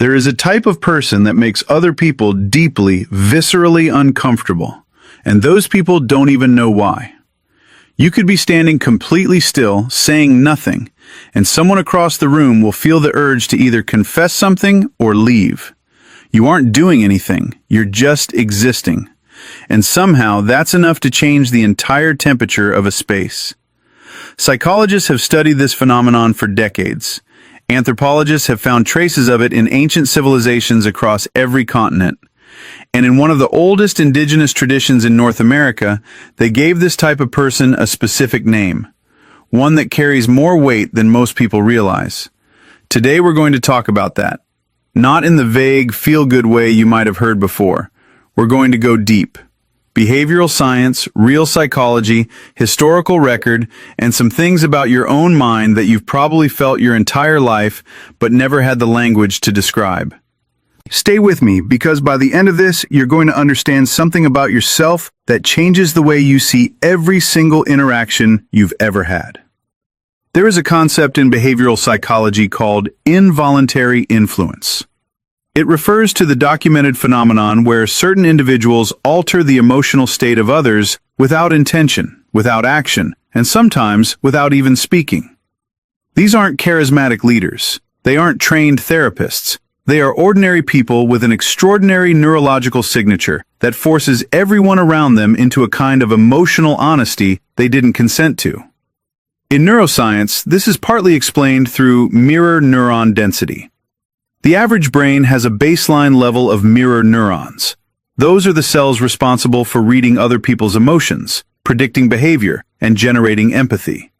There is a type of person that makes other people deeply, viscerally uncomfortable, and those people don't even know why. You could be standing completely still, saying nothing, and someone across the room will feel the urge to either confess something or leave. You aren't doing anything, you're just existing. And somehow that's enough to change the entire temperature of a space. Psychologists have studied this phenomenon for decades. Anthropologists have found traces of it in ancient civilizations across every continent. And in one of the oldest indigenous traditions in North America, they gave this type of person a specific name, one that carries more weight than most people realize. Today we're going to talk about that. Not in the vague, feel-good way you might have heard before. We're going to go deep. Behavioral science, real psychology, historical record, and some things about your own mind that you've probably felt your entire life but never had the language to describe. Stay with me, because by the end of this, you're going to understand something about yourself that changes the way you see every single interaction you've ever had. There is a concept in behavioral psychology called involuntary influence. It refers to the documented phenomenon where certain individuals alter the emotional state of others without intention, without action, and sometimes without even speaking. These aren't charismatic leaders. They aren't trained therapists. They are ordinary people with an extraordinary neurological signature that forces everyone around them into a kind of emotional honesty they didn't consent to. In neuroscience, this is partly explained through mirror neuron density. The average brain has a baseline level of mirror neurons. Those are the cells responsible for reading other people's emotions, predicting behavior, and generating empathy.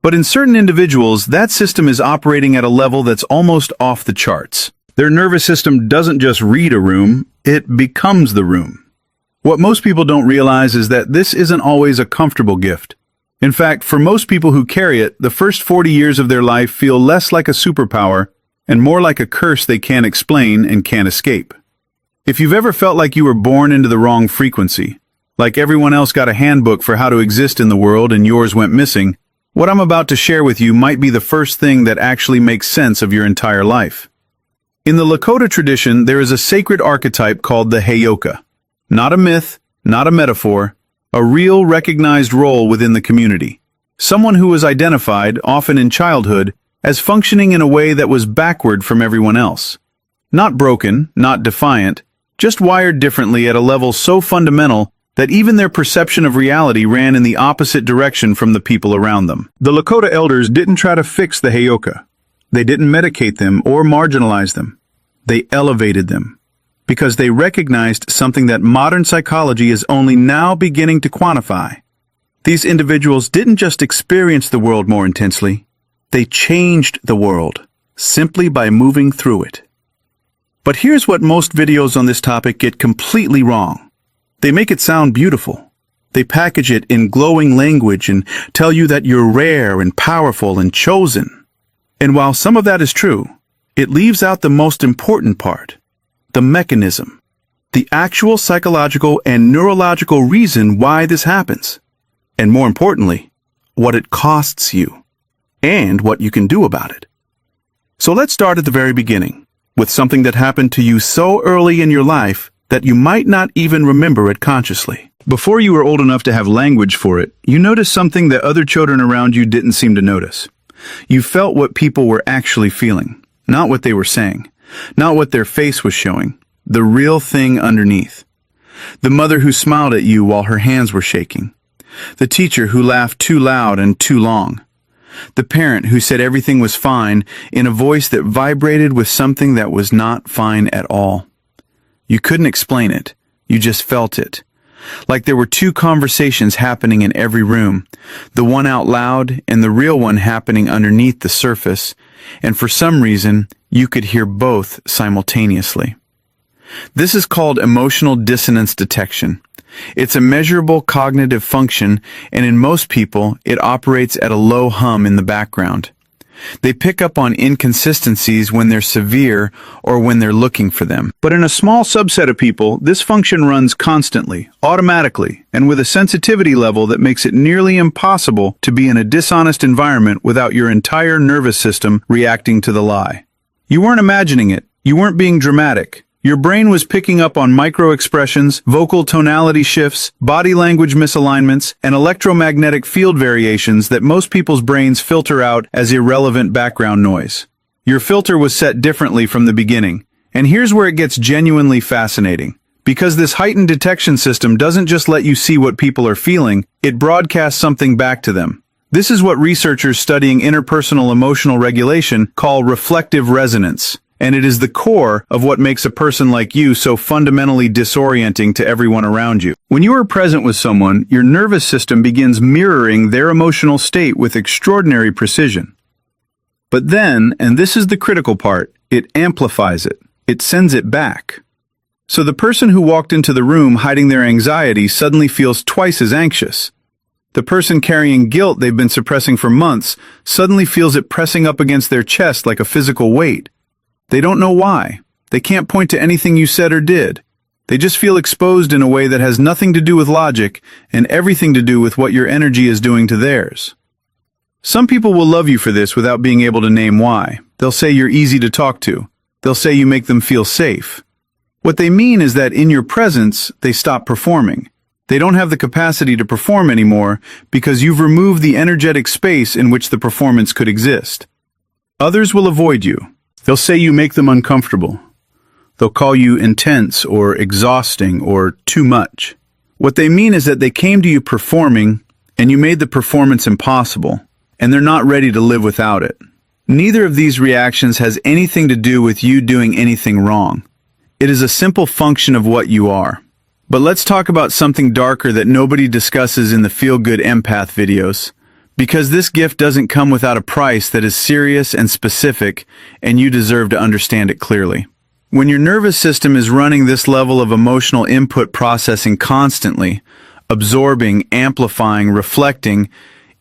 But in certain individuals, that system is operating at a level that's almost off the charts. Their nervous system doesn't just read a room, it becomes the room. What most people don't realize is that this isn't always a comfortable gift. In fact, for most people who carry it, the first 40 years of their life feel less like a superpower and more like a curse they can't explain and can't escape. If you've ever felt like you were born into the wrong frequency, like everyone else got a handbook for how to exist in the world and yours went missing, what I'm about to share with you might be the first thing that actually makes sense of your entire life. In the Lakota tradition, there is a sacred archetype called the Heyoka. Not a myth, not a metaphor, a real recognized role within the community. Someone who was identified, often in childhood, as functioning in a way that was backward from everyone else. Not broken, not defiant, just wired differently at a level so fundamental that even their perception of reality ran in the opposite direction from the people around them. The Lakota elders didn't try to fix the Heyoka. They didn't medicate them or marginalize them. They elevated them, because they recognized something that modern psychology is only now beginning to quantify. These individuals didn't just experience the world more intensely, they changed the world, simply by moving through it. But here's what most videos on this topic get completely wrong. They make it sound beautiful. They package it in glowing language and tell you that you're rare and powerful and chosen. And while some of that is true, it leaves out the most important part, the mechanism, the actual psychological and neurological reason why this happens. And more importantly, what it costs you. And what you can do about it. So let's start at the very beginning, with something that happened to you so early in your life that you might not even remember it consciously. Before you were old enough to have language for it, you noticed something that other children around you didn't seem to notice. You felt what people were actually feeling, not what they were saying, not what their face was showing, the real thing underneath. The mother who smiled at you while her hands were shaking. The teacher who laughed too loud and too long. The parent who said everything was fine in a voice that vibrated with something that was not fine at all. You couldn't explain it. You just felt it. Like there were two conversations happening in every room, the one out loud and the real one happening underneath the surface, and for some reason, you could hear both simultaneously. This is called emotional dissonance detection. It's a measurable cognitive function, and in most people, it operates at a low hum in the background. They pick up on inconsistencies when they're severe or when they're looking for them. But in a small subset of people, this function runs constantly, automatically, and with a sensitivity level that makes it nearly impossible to be in a dishonest environment without your entire nervous system reacting to the lie. You weren't imagining it. You weren't being dramatic. Your brain was picking up on micro-expressions, vocal tonality shifts, body language misalignments, and electromagnetic field variations that most people's brains filter out as irrelevant background noise. Your filter was set differently from the beginning. And here's where it gets genuinely fascinating. Because this heightened detection system doesn't just let you see what people are feeling, it broadcasts something back to them. This is what researchers studying interpersonal emotional regulation call reflective resonance. And it is the core of what makes a person like you so fundamentally disorienting to everyone around you. When you are present with someone, your nervous system begins mirroring their emotional state with extraordinary precision. But then, and this is the critical part, it amplifies it. It sends it back. So the person who walked into the room hiding their anxiety suddenly feels twice as anxious. The person carrying guilt they've been suppressing for months suddenly feels it pressing up against their chest like a physical weight. They don't know why. They can't point to anything you said or did. They just feel exposed in a way that has nothing to do with logic and everything to do with what your energy is doing to theirs. Some people will love you for this without being able to name why. They'll say you're easy to talk to. They'll say you make them feel safe. What they mean is that in your presence, they stop performing. They don't have the capacity to perform anymore because you've removed the energetic space in which the performance could exist. Others will avoid you. They'll say you make them uncomfortable. They'll call you intense or exhausting or too much. What they mean is that they came to you performing and you made the performance impossible, and they're not ready to live without it. Neither of these reactions has anything to do with you doing anything wrong. It is a simple function of what you are. But let's talk about something darker that nobody discusses in the feel-good empath videos. Because this gift doesn't come without a price that is serious and specific, and you deserve to understand it clearly. When your nervous system is running this level of emotional input processing constantly, absorbing, amplifying, reflecting,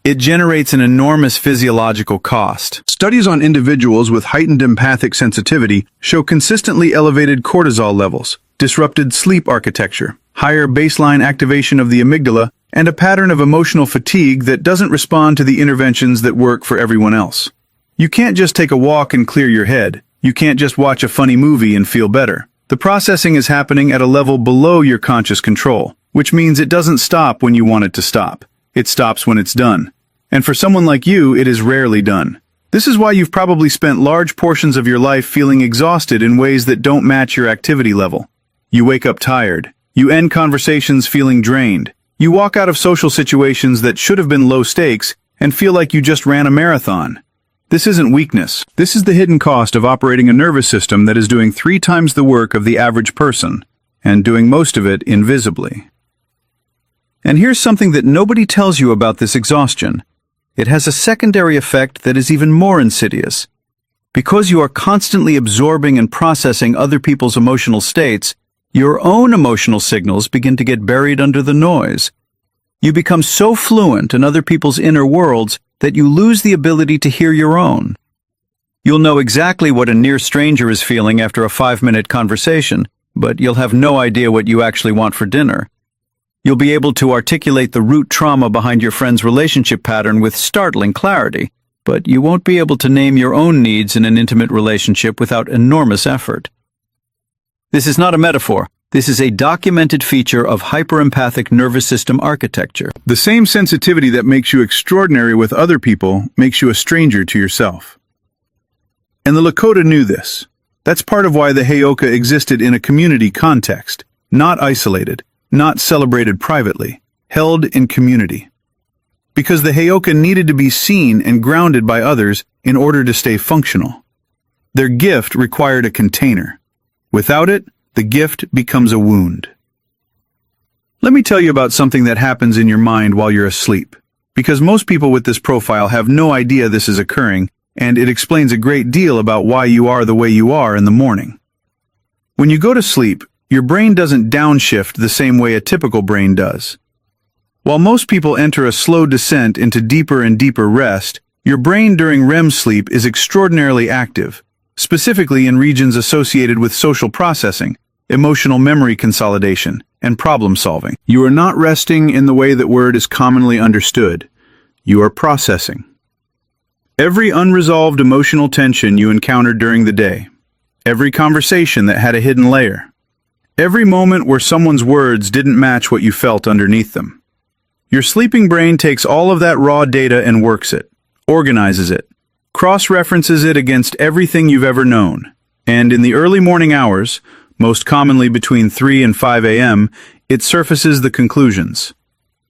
it generates an enormous physiological cost. Studies on individuals with heightened empathic sensitivity show consistently elevated cortisol levels, disrupted sleep architecture, higher baseline activation of the amygdala, and a pattern of emotional fatigue that doesn't respond to the interventions that work for everyone else. You can't just take a walk and clear your head. You can't just watch a funny movie and feel better. The processing is happening at a level below your conscious control, which means it doesn't stop when you want it to stop. It stops when it's done. And for someone like you, it is rarely done. This is why you've probably spent large portions of your life feeling exhausted in ways that don't match your activity level. You wake up tired. You end conversations feeling drained. You walk out of social situations that should have been low stakes and feel like you just ran a marathon. This isn't weakness. This is the hidden cost of operating a nervous system that is doing 3 times the work of the average person, and doing most of it invisibly. And here's something that nobody tells you about this exhaustion. It has a secondary effect that is even more insidious. Because you are constantly absorbing and processing other people's emotional states, your own emotional signals begin to get buried under the noise. You become so fluent in other people's inner worlds that you lose the ability to hear your own. You'll know exactly what a near stranger is feeling after a 5-minute conversation, but you'll have no idea what you actually want for dinner. You'll be able to articulate the root trauma behind your friend's relationship pattern with startling clarity, but you won't be able to name your own needs in an intimate relationship without enormous effort. This is not a metaphor. This is a documented feature of hyperempathic nervous system architecture. The same sensitivity that makes you extraordinary with other people makes you a stranger to yourself. And the Lakota knew this. That's part of why the Heyoka existed in a community context, not isolated, not celebrated privately, held in community. Because the Heyoka needed to be seen and grounded by others in order to stay functional. Their gift required a container. Without it, the gift becomes a wound. Let me tell you about something that happens in your mind while you're asleep. Because most people with this profile have no idea this is occurring, and it explains a great deal about why you are the way you are in the morning. When you go to sleep, your brain doesn't downshift the same way a typical brain does. While most people enter a slow descent into deeper and deeper rest, your brain during REM sleep is extraordinarily active, specifically in regions associated with social processing, emotional memory consolidation, and problem solving. You are not resting in the way that word is commonly understood. You are processing. Every unresolved emotional tension you encountered during the day, every conversation that had a hidden layer, every moment where someone's words didn't match what you felt underneath them. Your sleeping brain takes all of that raw data and works it, organizes it, cross-references it against everything you've ever known, and in the early morning hours, most commonly between 3 and 5 a.m., it surfaces the conclusions.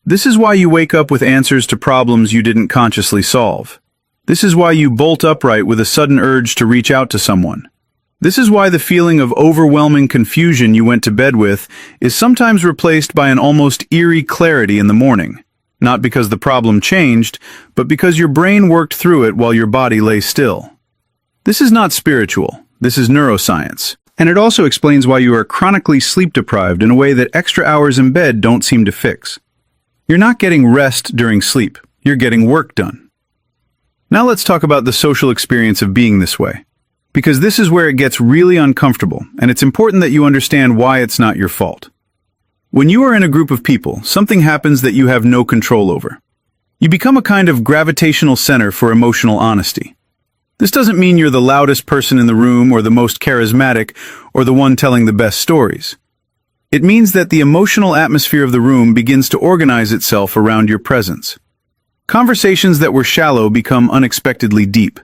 This is why you wake up with answers to problems you didn't consciously solve. This is why you bolt upright with a sudden urge to reach out to someone. This is why the feeling of overwhelming confusion you went to bed with is sometimes replaced by an almost eerie clarity in the morning. Not because the problem changed, but because your brain worked through it while your body lay still. This is not spiritual. This is neuroscience. And it also explains why you are chronically sleep deprived in a way that extra hours in bed don't seem to fix. You're not getting rest during sleep. You're getting work done. Now let's talk about the social experience of being this way. Because this is where it gets really uncomfortable, and it's important that you understand why it's not your fault. When you are in a group of people, something happens that you have no control over. You become a kind of gravitational center for emotional honesty. This doesn't mean you're the loudest person in the room or the most charismatic or the one telling the best stories. It means that the emotional atmosphere of the room begins to organize itself around your presence. Conversations that were shallow become unexpectedly deep.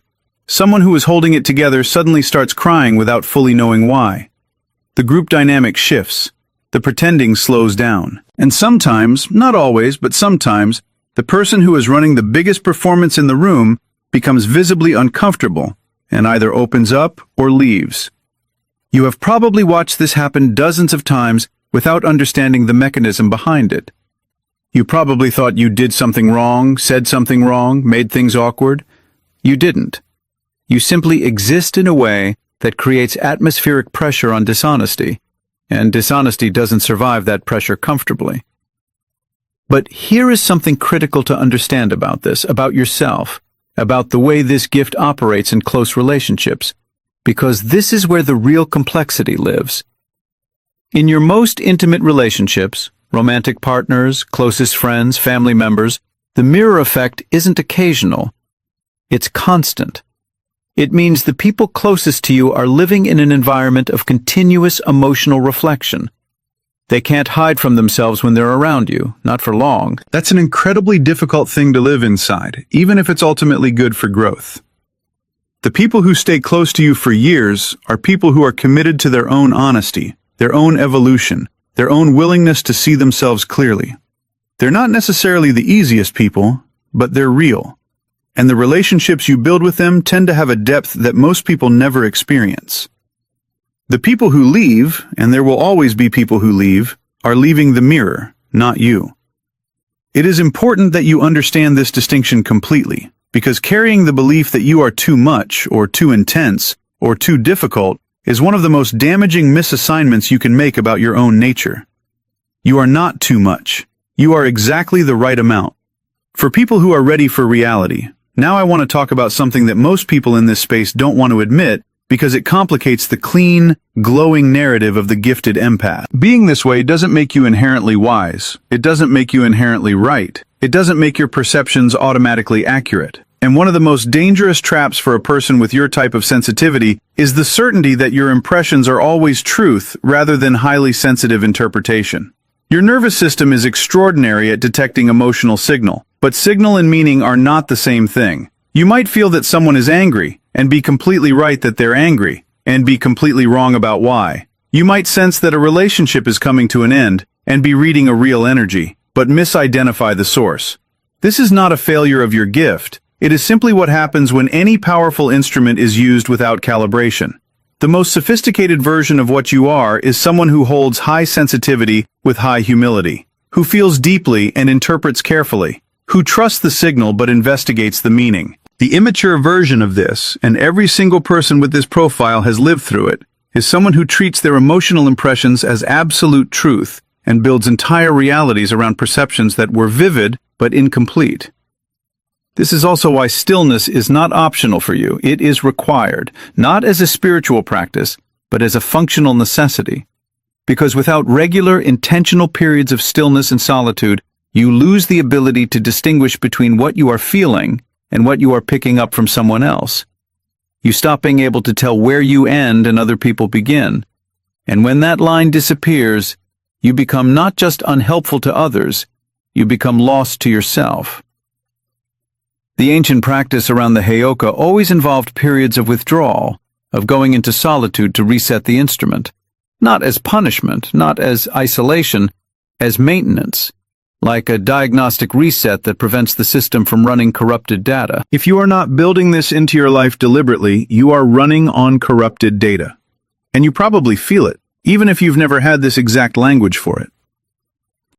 Someone who is holding it together suddenly starts crying without fully knowing why. The group dynamic shifts. The pretending slows down. And sometimes, not always, but sometimes, the person who is running the biggest performance in the room becomes visibly uncomfortable and either opens up or leaves. You have probably watched this happen dozens of times without understanding the mechanism behind it. You probably thought you did something wrong, said something wrong, made things awkward. You didn't. You simply exist in a way that creates atmospheric pressure on dishonesty, and dishonesty doesn't survive that pressure comfortably. But here is something critical to understand about this, about yourself, about the way this gift operates in close relationships, because this is where the real complexity lives. In your most intimate relationships, romantic partners, closest friends, family members, the mirror effect isn't occasional. It's constant. It means the people closest to you are living in an environment of continuous emotional reflection. They can't hide from themselves when they're around you, not for long. That's an incredibly difficult thing to live inside, even if it's ultimately good for growth. The people who stay close to you for years are people who are committed to their own honesty, their own evolution, their own willingness to see themselves clearly. They're not necessarily the easiest people, but they're real. And the relationships you build with them tend to have a depth that most people never experience. The people who leave, and there will always be people who leave, are leaving the mirror, not you. It is important that you understand this distinction completely, because carrying the belief that you are too much, or too intense, or too difficult is one of the most damaging misassignments you can make about your own nature. You are not too much. You are exactly the right amount. For people who are ready for reality, now I want to talk about something that most people in this space don't want to admit because it complicates the clean, glowing narrative of the gifted empath. Being this way doesn't make you inherently wise. It doesn't make you inherently right. It doesn't make your perceptions automatically accurate. And one of the most dangerous traps for a person with your type of sensitivity is the certainty that your impressions are always truth rather than highly sensitive interpretation. Your nervous system is extraordinary at detecting emotional signal, but signal and meaning are not the same thing. You might feel that someone is angry and be completely right that they're angry, and be completely wrong about why. You might sense that a relationship is coming to an end and be reading a real energy, but misidentify the source. This is not a failure of your gift. It is simply what happens when any powerful instrument is used without calibration. The most sophisticated version of what you are is someone who holds high sensitivity with high humility, who feels deeply and interprets carefully, who trusts the signal but investigates the meaning. The immature version of this, and every single person with this profile has lived through it, is someone who treats their emotional impressions as absolute truth and builds entire realities around perceptions that were vivid but incomplete. This is also why stillness is not optional for you. It is required, not as a spiritual practice, but as a functional necessity. Because without regular, intentional periods of stillness and solitude, you lose the ability to distinguish between what you are feeling and what you are picking up from someone else. You stop being able to tell where you end and other people begin. And when that line disappears, you become not just unhelpful to others, you become lost to yourself. The ancient practice around the Heyoka always involved periods of withdrawal, of going into solitude to reset the instrument. Not as punishment, not as isolation, as maintenance, like a diagnostic reset that prevents the system from running corrupted data. If you are not building this into your life deliberately, you are running on corrupted data. And you probably feel it, even if you've never had this exact language for it.